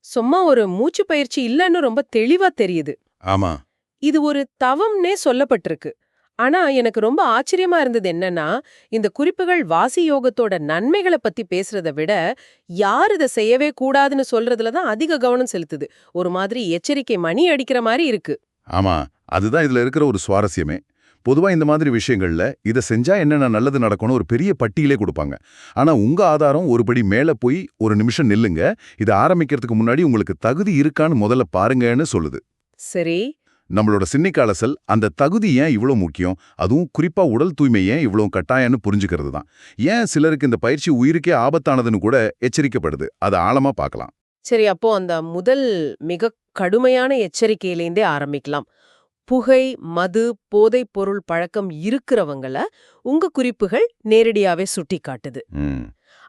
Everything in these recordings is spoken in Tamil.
சும்மா ஒரு மூச்சு பயிற்சி இல்லன்னு ரொம்ப தெளிவா தெரியுது. ஆமா. இது ஒரு தவம்னே சொல்லப்பட்டிருக்கு. ஆனா எனக்கு ரொம்ப ஆச்சரியமா இருந்தது என்னன்னா, இந்த குறிப்புகள் வாசி யோகத்தோட நன்மைகள பத்தி பேசுறத விட, யார் இத செய்யவே கூடாதுன்னு சொல்றதுல தான் அதிக கவனம் செலுத்துது. ஒரு மாதிரி எச்சரிக்கை மணி அடிக்கிற மாரி இருக்கு. ஆமா. அதுதான் இதுல இருக்கிற ஒரு சுவாரஸ்யமே. பொதுவா இந்த மாதிரி விஷயங்கள்ல இத செஞ்சா என்னென்ன நல்லது நடக்கும்னு ஒரு பெரிய பட்டியலே கொடுப்பாங்க. ஆனா உங்க ஆதாரம் ஒரு படி மேல போய் ஒரு நிமிஷம் நில்லுங்க. இத ஆரம்பிக்கிறதுக்கு முன்னாடி உங்களுக்கு தகுதி இருக்கான்னு முதல்ல பாருங்கன்னு சொல்லுது. சரி. நம்மளோட சின்னிக்க அலசல் அந்த தகுதி ஏன் இவ்ளோ முக்கியம், அதுவும் குறிப்பா உடல் தூய்மை ஏன் இவ்ளோ கட்டாயம்னு புரிஞ்சுக்கிறது தான். ஏன் சிலருக்கு இந்த பயிற்சி உயிருக்கே ஆபத்தானதுன்னு கூட எச்சரிக்கப்படுது. அத ஆழமா பார்க்கலாம். சரி, அப்போ அந்த முதல் மிக கடுமையான எச்சரிக்கையிலேருந்தே ஆரம்பிக்கலாம். புகை, மது, போதைப் பொருள் பழக்கம் இருக்கிறவங்கள உங்க குறிப்புகள் நேரடியாவே சுட்டிக்காட்டுது. ம்.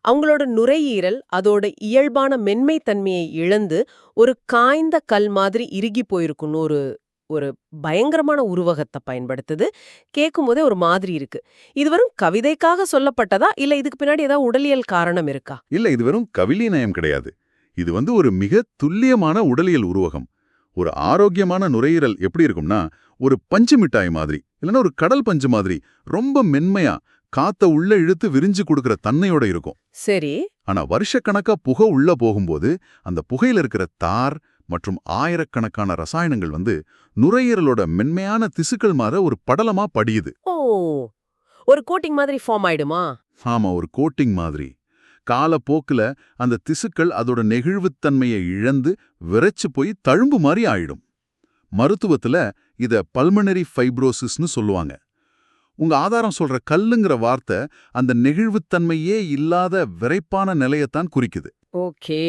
அவங்களோட நுரையீரல் அதோட இயல்பான மென்மை தன்மையை இழந்து ஒரு காய்ந்த கல் மாதிரி இறுகி போயிருக்குன்னு ஒரு ஒரு பயங்கரமான உருவகத்தை பயன்படுத்துது. கேட்கும்போதே ஒரு மாதிரி இருக்கு. இது வெறும் கவிதைக்காக சொல்லப்பட்டதா இல்ல இதுக்கு பின்னாடி ஏதாவது உடலியல் காரணம் இருக்கா? இல்ல, இது வெறும் கவிலி நயம் கிடையாது. இது ஒரு மிக துல்லியமான உடலியல் உருவகம். ஒரு ஆரோக்கியமான நுரையீரல் எப்படி இருக்கும்னா, ஒரு பஞ்சு மிட்டாய் மாதிரி, இல்லைன்னா ஒரு கடல் பஞ்சு மாதிரி ரொம்ப மென்மையா காத்த உள்ள இழுத்து விரிஞ்சு கொடுக்கிற தன்மையோட இருக்கும். சரி. ஆனா வருஷக்கணக்கா புகை உள்ள போகும்போது அந்த புகையில இருக்கிற தார் மற்றும் ஆயிரக்கணக்கான ரசாயனங்கள் நுரையீரலோட மென்மையான திசுக்கள் மாற ஒரு படலமா படியுது. ஓ, ஒரு கோட்டிங் மாதிரி ஃபார்ம் ஆயிடுமா? ஆமா, ஒரு கோட்டிங் மாதிரி. காலப்போக்குல அந்த திசுக்கள் அதோட நெகிழ்வுத்தன்மையை இழந்து விரைச்சு போய் தழும்பு மாதிரி ஆயிடும். மருத்துவத்துல இத பல்மனரி ஃபைப்ரோசிஸ்னு சொல்லுவாங்க. உங்க ஆதாரம் சொல்ற கல்லுங்கிற வார்த்தை அந்த நெகிழ்வுத்தன்மையே இல்லாத விரைப்பான நிலையத்தான் குறிக்குது. ஓகே,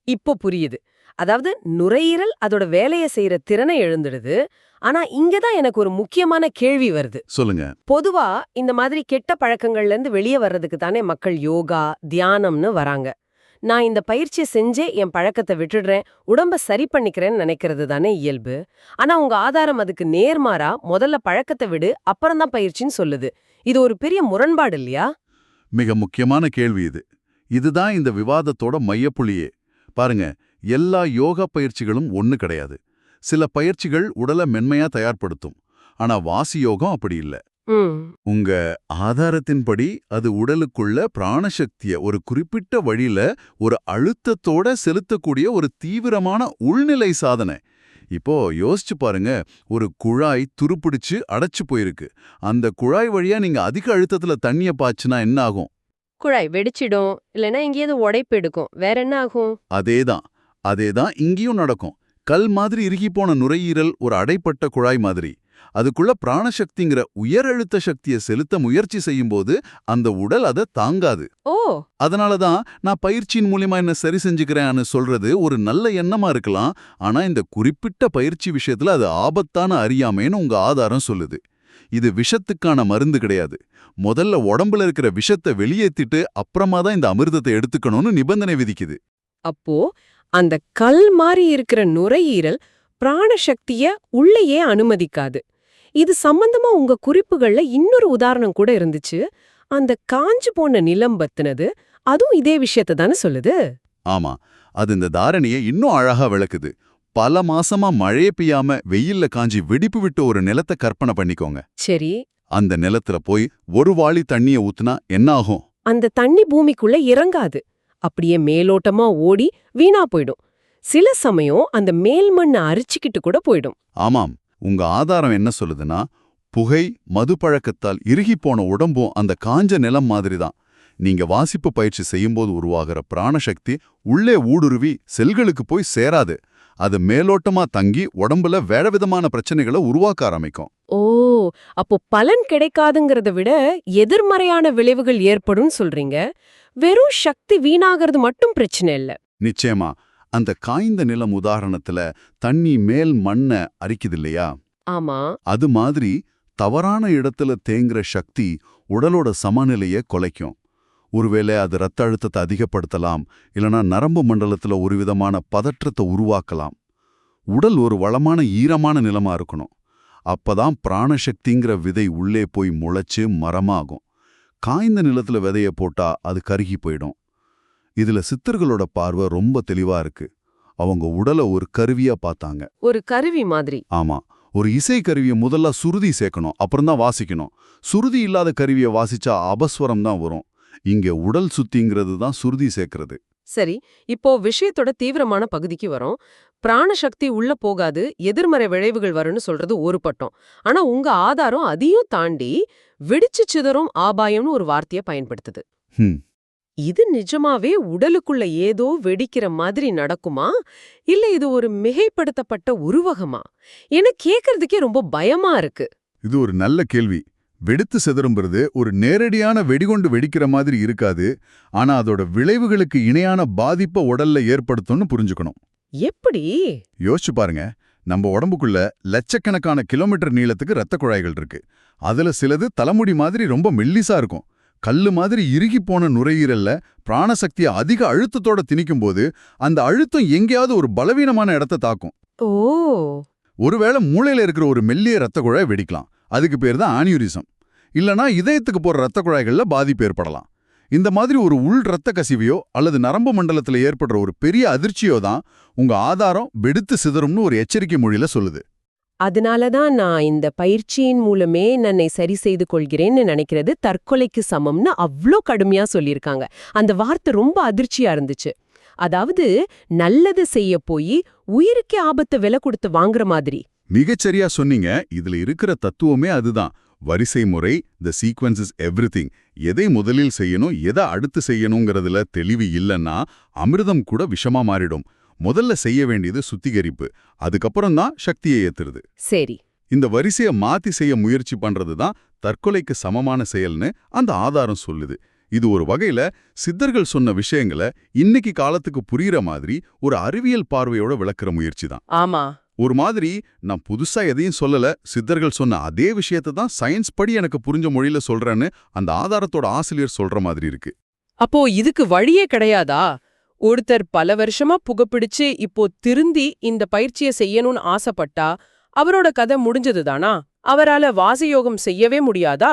இப்போ புரியுது. அதாவது நுரையீரல் அதோட வேலையை செய்யற திறனை இழந்துடுது. ஆனா இங்கதான் எனக்கு ஒரு முக்கியமான கேள்வி வருது. சொல்லுங்க. பொதுவா இந்த மாதிரி கெட்ட பழக்கங்கள்ல இருந்து வெளியே வர்றதுக்கு தானே மக்கள் யோகா, தியானம்னு வராங்க. நான் இந்த பயிற்சியை செஞ்சே என் பழக்கத்தை விட்டுடுறேன், உடம்ப சரி பண்ணிக்கிறேன்னு நினைக்கிறது தானே இயல்பு. ஆனா உங்க ஆதாரம் அதுக்கு நேர்மாறா முதல்ல பழக்கத்தை விடு அப்புறம்தான் பயிற்சின்னு சொல்லுது. இது ஒரு பெரிய முரண்பாடு இல்லையா? மிக முக்கியமான கேள்வி இது. இதுதான் இந்த விவாதத்தோட மையப்புள்ளியே. பாருங்க, எல்லா யோகா பயிற்சிகளும் ஒண்ணு கிடையாது. சில பயிற்சிகள் உடலை மென்மையா தயார்படுத்தும். ஆனா வாசி யோகம் அப்படி இல்ல. உங்க ஆதாரத்தின்படி அது உடலுக்குள்ள பிராணசக்திய ஒரு குறிப்பிட்ட வழியில ஒரு அழுத்தத்தோட செலுத்தக்கூடிய ஒரு தீவிரமான உள்நிலை சாதனை. இப்போ யோசிச்சு பாருங்க, ஒரு குழாய் துருப்பிடிச்சு அடைச்சு போயிருக்கு. அந்த குழாய் வழியா நீங்க அதிக அழுத்தத்துல தண்ணிய பாய்ச்சுனா என்ன ஆகும்? குழாய் வெடிச்சிடும், இல்லைன்னா எங்கேயாவது உடைப்பு எடுக்கும். வேற என்ன ஆகும்? அதேதான் அதேதான் இங்கேயும் நடக்கும். கல் மாதிரி இறுகி போன நுரையீரல் ஒரு அடைப்பட்ட குழாய் மாதிரி. அதுக்குள்ள பிராணசக்திங்கிற உயர் அழுத்த சக்தியை செலுத்த முயற்சி செய்யும்போது அந்த உடல் அதை தாங்காது. ஓ, அதனாலதான் நான் பயிற்சியின் மூலியமா என்ன சரி செஞ்சுக்கிறேன்னு சொல்றது ஒரு நல்ல எண்ணமா இருக்கலாம். ஆனா இந்த குறிப்பிட்ட பயிற்சி விஷயத்துல அது ஆபத்தான அறியாமைன்னு உங்க ஆதாரம் சொல்லுது. இது விஷத்துக்கான மருந்து கிடையாது. முதல்ல உடம்புல இருக்கிற விஷத்தை வெளியேத்திட்டு அப்புறமா தான் இந்த அமிர்தத்தை எடுத்துக்கணும்னு நிபந்தனை விதிக்குது. அப்போ அந்த கல் மாதிரி இருக்கிற நுரையீரல் பிராணசக்திய உள்ளேயே அனுமதிக்காது. இது சம்பந்தமா உங்க குறிப்புகள்ல இன்னொரு உதாரணம் கூட இருந்துச்சு. அந்த காஞ்சு போன நிலம் பத்தினது, அதுவும் இதே விஷயத்தை தானே சொல்லுது. ஆமா, அது இந்த தாரணையை இன்னும் அழகா விளக்குது. பல மாசமா மழையே பெய்யாம வெயில்ல காஞ்சி வெடிப்பு விட்டு ஒரு நிலத்தை கற்பனை பண்ணிக்கோங்க. சரி. அந்த நிலத்துல போய் ஒரு வாளி தண்ணிய ஊத்துனா என்ன ஆகும்? அந்த தண்ணி பூமிக்குள்ள இறங்காது. அப்படியே மேலோட்டமா ஓடி வீணா போயிடும். சில சமயம் அந்த மேல் மண்ணை அரிச்சுக்கிட்டு கூட போயிடும். ஆமாம், உங்க ஆதாரம் என்ன சொல்லுதுன்னா, புகை, மது பழக்கத்தால் இறுகிப்போன உடம்பும் அந்த காஞ்ச நிலம் மாதிரிதான். நீங்க வாசிப்பு பயிற்சி செய்யும்போது உருவாகிற பிராணசக்தி உள்ளே ஊடுருவி செல்களுக்கு போய் சேராது. அது மேலோட்டமா தங்கி உடம்புல வேற விதமான பிரச்சனைகளை உருவாக்க ஆரம்பிக்கும். ஓ, அப்போ பலன் கிடைக்காதுங்கிறத விட எதிர்மறையான விளைவுகள் ஏற்படும் சொல்றீங்க. வெறும் சக்தி வீணாகிறது மட்டும் பிரச்சனை இல்ல. நிச்சயமா. அந்த காய்ந்த நிலம் உதாரணத்துல தண்ணி மேல் மண்ண அரிக்குது இல்லையா? ஆமா. அது மாதிரி தவறான இடத்துல தேங்குற சக்தி உடலோட சமநிலையை குலைக்கும். ஒருவேளை அது ரத்த அழுத்தத்தை அதிகப்படுத்தலாம், இல்லனா நரம்பு மண்டலத்துல ஒரு விதமான பதற்றத்தை உருவாக்கலாம். உடல் ஒரு வளமான ஈரமான நிலமா இருக்கணும். அப்பதான் பிராணசக்திங்கிற விதை உள்ளே போய் முளைச்சு மரமாகும். காய்ந்த நிலத்துல விதைய போட்டா அது கருகி போயிடும். இதுல சித்தர்களோட பார்வை ரொம்ப தெளிவா இருக்கு. அவங்க உடலை ஒரு கருவியா பார்த்தாங்க. ஒரு கருவி மாதிரி. ஆமா, ஒரு இசை கருவியை முதல்ல சுருதி சேர்க்கணும், அப்புறம்தான் வாசிக்கணும். சுருதி இல்லாத கருவியை வாசிச்சா அபஸ்வரம் தான் வரும். இங்க உடல் சுத்திங்கிறது தான் சுருதி சேர்க்கிறது. சரி, இப்போ விஷயத்தோட தீவிரமான பகுதிக்கு வரோம். பிராணசக்தி உள்ள போகாது, எதிர்மறை விளைவுகள் வரும்னு சொல்றது ஒரு பட்டம். ஆனா உங்க ஆதாரம் அதையும் தாண்டி வெடிச்சு சிதறும் ஆபாயம்னு ஒரு வார்த்தையை பயன்படுத்துது. ஹம். இது நிஜமாவே உடலுக்குள்ள ஏதோ வெடிக்கிற மாதிரி நடக்குமா, இல்ல இது ஒரு மிகைப்படுத்தப்பட்ட உருவகமா? என கேக்குறதுக்கே ரொம்ப பயமா இருக்கு. இது ஒரு நல்ல கேள்வி. வெடித்து சிதறும்புறது ஒரு நேரடியான வெடிகுண்டு வெடிக்கிற மாதிரி இருக்காது. ஆனா அதோட விளைவுகளுக்கு இணையான பாதிப்பை உடல்ல ஏற்படுத்தும்னு புரிஞ்சுக்கணும். எப்படி? யோசிச்சு பாருங்க, நம்ம உடம்புக்குள்ள லட்சக்கணக்கான கிலோமீட்டர் நீளத்துக்கு ரத்த குழாய்கள் இருக்கு. அதுல சிலது தலைமுடி மாதிரி ரொம்ப மெல்லிசா இருக்கும். கல்லு மாதிரி இறுகி போன நுரையீரல்ல பிராணசக்தியை அதிக அழுத்தத்தோட திணிக்கும் போது அந்த அழுத்தம் எங்கேயாவது ஒரு பலவீனமான இடத்தை தாக்கும். ஓ, ஒருவேளை மூளையில இருக்கிற ஒரு மெல்லிய ரத்த குழாய் வெடிக்கலாம். அதுக்கு பேர் தான் ஆனியூரிசம். இல்லனா இதயத்துக்கு போற ரத்த குழாய்கள்ல பாதிப்பு ஏற்படலாம். இந்த மாதிரி ஒரு உள் ரத்த கசிவையோ அல்லது நரம்பு மண்டலத்துல ஏற்படுற ஒரு பெரிய அதிர்ச்சியோ தான் உங்க ஆதாரம் வெடித்து சிதறும்னு ஒரு எச்சரிக்கை மொழியில சொல்லுது. அதனாலதான் நான் இந்த பயிற்சியின் மூலமே நன்னை சரி செய்து கொள்கிறேன்னு நினைக்கிறது தற்கொலைக்கு சமம்னு அவ்ளோ கடுமையா சொல்லியிருக்காங்க. அந்த வார்த்தை ரொம்ப அதிர்ச்சியா இருந்துச்சு. அதாவது நல்லது செய்ய போய் உயிருக்கே ஆபத்து விலை கொடுத்து வாங்குற மாதிரி. மிகச்சரியா சொன்னீங்க. இதுல இருக்கிற தத்துவமே அதுதான். வரிசை முறை, த சீக்வன்ஸ் இஸ் எவ்ரிதிங். எதை முதலில் செய்யணும், எதை அடுத்து செய்யணுங்கிறதுல தெளிவு இல்லைன்னா அமிர்தம் கூட விஷமா மாறிடும். முதல்ல செய்ய வேண்டியது சுத்திகரிப்பு, அதுக்கப்புறம் தான் சக்தியை ஏத்துறது. சரி, இந்த வரிசையை மாத்தி செய்ய முயற்சி பண்றது தான் தற்கொலைக்கு சமமான செயல்னு அந்த ஆதாரம் சொல்லுது. இது ஒரு வகையில சித்தர்கள் சொன்ன விஷயங்களை இன்னைக்கு காலத்துக்கு புரியுற மாதிரி ஒரு அறிவியல் பார்வையோட விளக்குற முயற்சி தான். ஆமா, ஒரு மாதிரி நான் புதுசா எதையும் சொல்லல, சித்தர்கள் சொன்ன அதே விஷயத்தை தான் சயின்ஸ் படி எனக்கு புரிஞ்ச மொழியில சொல்றேன்னு அந்த ஆதாரத்தோட ஆசிரியர் சொல்ற மாதிரி இருக்கு. அப்போ இதுக்கு வழியே கிடையாதா? ஒருத்தர் பல வருஷமா புகைப்பிடிச்சு இப்போ திருந்தி இந்த பயிற்சியை செய்யணும்னு ஆசைப்பட்டா அவரோட கதை முடிஞ்சதுதானா? அவரால வாசயோகம் செய்யவே முடியாதா?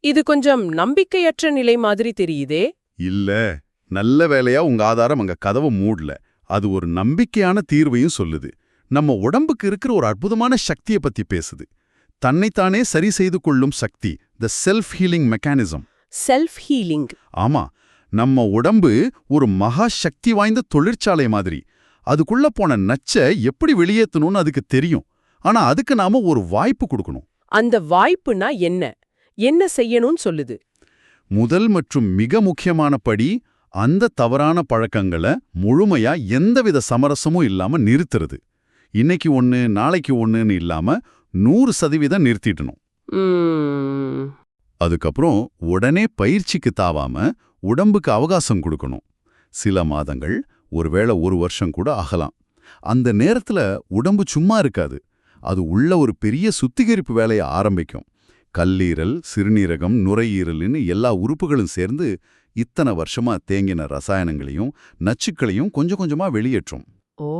இது கொஞ்சம் நம்பிக்கையற்ற நிலை மாதிரி தெரியுதே. இல்ல, நல்ல வேளையா உங்க ஆதாரம் அங்க கதவை மூடல. அது ஒரு நம்பிக்கையான தீர்வையும் சொல்லுது. நம்ம உடம்புக்கு இருக்கிற ஒரு அற்புதமான சக்தியை பத்தி பேசுது. தன்னைத்தானே சரி செய்து கொள்ளும் சக்தி, the self healing mechanism. Self healing. ஆமா, நம்ம உடம்பு ஒரு மகா சக்தி வாய்ந்த தொழிற்சாலை மாதிரி. அதுக்குள்ள போன நச்சை எப்படி வெளியேற்றணும்னு அதுக்கு தெரியும். ஆனா அதுக்கு நாம ஒரு வாய்ப்பு கொடுக்கணும். அந்த வாய்ப்புனா என்ன? என்ன செய்யணும்னு சொல்லுது? முதல் மற்றும் மிக முக்கியமான படி, அந்த தவறான பழக்கங்களை முழுமையா எந்தவித சமரசமும் இல்லாம நிறுத்துறது. இன்னைக்கு ஒண்ணு நாளைக்கு ஒண்ணுன்னு இல்லாம 100% நிறுத்திடணும். அதுக்கப்புறம் உடனே பயிற்சிக்கு தாவாம உடம்புக்கு அவகாசம் கொடுக்கணும். சில மாதங்கள், ஒருவேளை 1 வருஷம் கூட ஆகலாம். அந்த நேரத்துல உடம்பு சும்மா இருக்காது. அது உள்ள ஒரு பெரிய சுத்திகரிப்பு வேலையை ஆரம்பிக்கும். கல்லீரல், சிறுநீரகம், நுரையீரல்னு எல்லா உறுப்புகளும் சேர்ந்து இத்தனை வருஷமா தேங்கின ரசாயனங்களையும் நச்சுக்களையும் கொஞ்சம் கொஞ்சமா வெளியேற்றும். ஓ,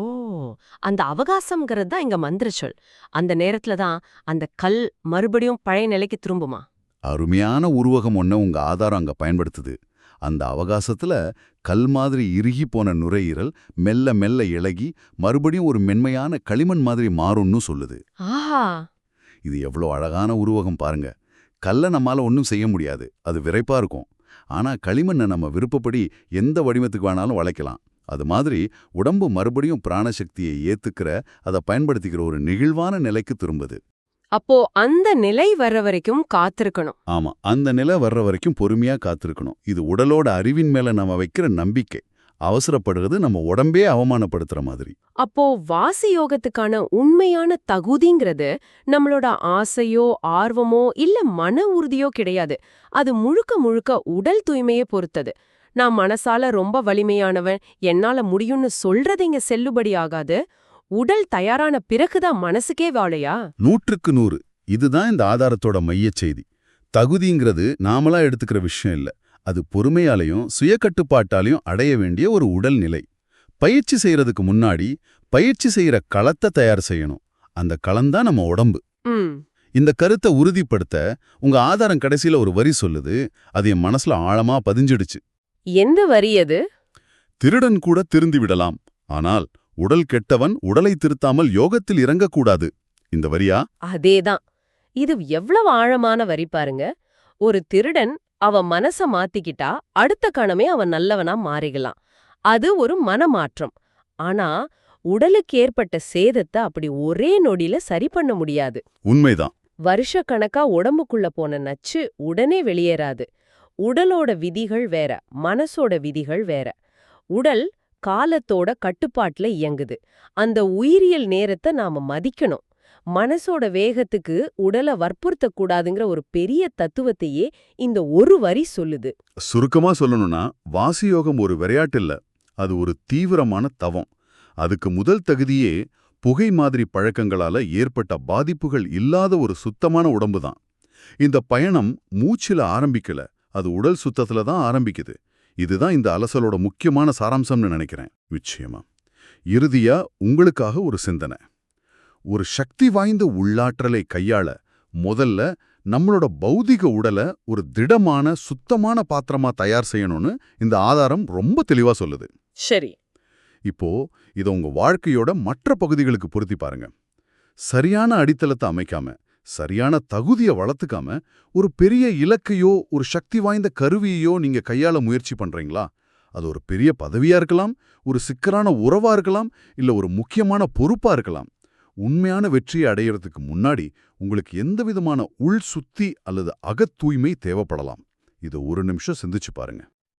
அந்த அவகாசம்ங்கிறது தான் இங்க மந்திர சொல். அந்த நேரத்துல தான் அந்த கல் மறுபடியும் பழைய நிலைக்கு திரும்புமா? அருமையான உருவகம் ஒன்ன உங்க ஆதாரம் அங்க பயன்படுத்துது. அந்த அவகாசத்துல கல் மாதிரி இறுகி போன நுரையீரல் மெல்ல மெல்ல இளகி மறுபடியும் ஒரு மென்மையான களிமண் மாதிரி மாறும்னு சொல்லுது. ஆஹா, இது எவ்வளோ அழகான உருவகம் பாருங்க. கல்லை நம்மால ஒன்றும் செய்ய முடியாது, அது விரைப்பா இருக்கும். ஆனா களிமண்ணை நம்ம விருப்பப்படி எந்த வடிவத்துக்கு வேணாலும் வளைக்கலாம். அது மாதிரி உடம்பு மறுபடியும் பிராணசக்தியை ஏத்துக்கிற, அதை பயன்படுத்திக்கிற ஒரு நெகிழ்வான நிலைக்கு திரும்புது. அப்போ அந்த நிலை வர்ற வரைக்கும் காத்திருக்கணும். ஆமா, அந்த நிலை வர்ற வரைக்கும் பொறுமையா காத்திருக்கணும். இது உடலோட அறிவின் மேல நம்ம வைக்கிற நம்பிக்கை. அவசரப்படுறது நம்ம உடம்பே அவமானப்படுத்துற மாதிரி. அப்போ வாசி யோகத்துக்கான உண்மையான தகுதிங்கிறது நம்மளோட ஆசையோ ஆர்வமோ இல்ல மன உறுதியோ கிடையாது. அது முழுக்க முழுக்க உடல் தூய்மையை பொறுத்தது. நான் மனசால ரொம்ப வலிமையானவன், என்னால முடியும்னு சொல்றது இங்க செல்லுபடி ஆகாது. உடல் தயாரான பிறகுதான் மனசுக்கே வாழையா? 100க்கு 100. இதுதான் இந்த ஆதாரத்தோட மையச் செய்தி. தகுதிங்கிறது நாமளா எடுத்துக்கிற விஷயம் இல்ல. அது பொறுமையாலையும் சுயக்கட்டுப்பாட்டாலையும் அடைய வேண்டிய ஒரு உடல்நிலை. பயிற்சி செய்யறதுக்கு முன்னாடி பயிற்சி செய்யற களத்தை தயார் செய்யணும். அந்த களம்தான் நம்ம உடம்பு. இந்த கருத்தை உறுதிப்படுத்த உங்க ஆதாரம் கடைசியில ஒரு வரி சொல்லுது. அது என் மனசுல ஆழமா பதிஞ்சிடுச்சு. எந்த வரி அது? திருடன் கூட திருந்தி விடலாம், ஆனால் உடல் கெட்டவன் உடலை திருத்தாமல் யோகத்தில் இறங்கக்கூடாது. இந்த வரியா? அதேதான். இது எவ்வளவு ஆழமான வரி பாருங்க. ஒரு திருடன் அவன் மனச மாத்திக்கிட்டா அடுத்த கணமே அவன் நல்லவனா மாறிடலாம். அது ஒரு மனமாற்றம். ஆனா உடலுக்கு ஏற்பட்ட சேதத்தை அப்படி ஒரே நொடியில சரி பண்ண முடியாது. உண்மைதான். வருஷக்கணக்கா உடம்புக்குள்ள போன நச்சு உடனே வெளியேறாது. உடலோட விதிகள் வேற, மனசோட விதிகள் வேற. உடல் காலத்தோட கட்டுப்பாட்டுல இயங்குது. அந்த உயிரியல் நேரத்தை நாம மதிக்கணும். மனசோட வேகத்துக்கு உடலை வற்புறுத்தக் கூடாதுங்கிற ஒரு பெரிய தத்துவத்தையே இந்த ஒரு வரி சொல்லுது. சுருக்கமா சொல்லணும்னா, வாசியோகம் ஒரு விளையாட்டு இல்ல, அது ஒரு தீவிரமான தவம். அதுக்கு முதல் தகுதியே புகை மாதிரி பழக்கங்களால ஏற்பட்ட பாதிப்புகள் இல்லாத ஒரு சுத்தமான உடம்பு தான். இந்த பயணம் மூச்சில ஆரம்பிக்கல, அது உடல் சுத்தத்துல தான் ஆரம்பிக்குது. இதுதான் இந்த அலசலோட முக்கியமான சாராம்சம்னு நினைக்கிறேன். நிச்சயமா. இறுதியா உங்களுக்காக ஒரு சிந்தனை. ஒரு சக்தி வாய்ந்த உள்ளாற்றலை கையாள முதல்ல நம்மளோட பௌதிக உடலை ஒரு திடமான சுத்தமான பாத்திரமா தயார் செய்யணும்னு இந்த ஆதாரம் ரொம்ப தெளிவா சொல்லுது. சரி. இப்போ இதை உங்க வாழ்க்கையோட மற்ற பகுதிகளுக்கு பொருத்தி பாருங்க. சரியான அடித்தளத்தை அமைக்காம, சரியான தகுதியை வளர்த்துக்காம, ஒரு பெரிய இலக்கையோ ஒரு சக்தி வாய்ந்த கருவியையோ நீங்க கையாள முயற்சி பண்றீங்களா? அது ஒரு பெரிய பதவியா இருக்கலாம், ஒரு சிக்கலான உறவா இருக்கலாம், இல்ல ஒரு முக்கியமான பொறுப்பா இருக்கலாம். உண்மையான வெற்றியை அடையறதுக்கு முன்னாடி உங்களுக்கு எந்த விதமான உள் சுத்தி அல்லது அகத் தூய்மை தேவைப்படலாம். இதை ஒரு நிமிஷம் சிந்திச்சு பாருங்க.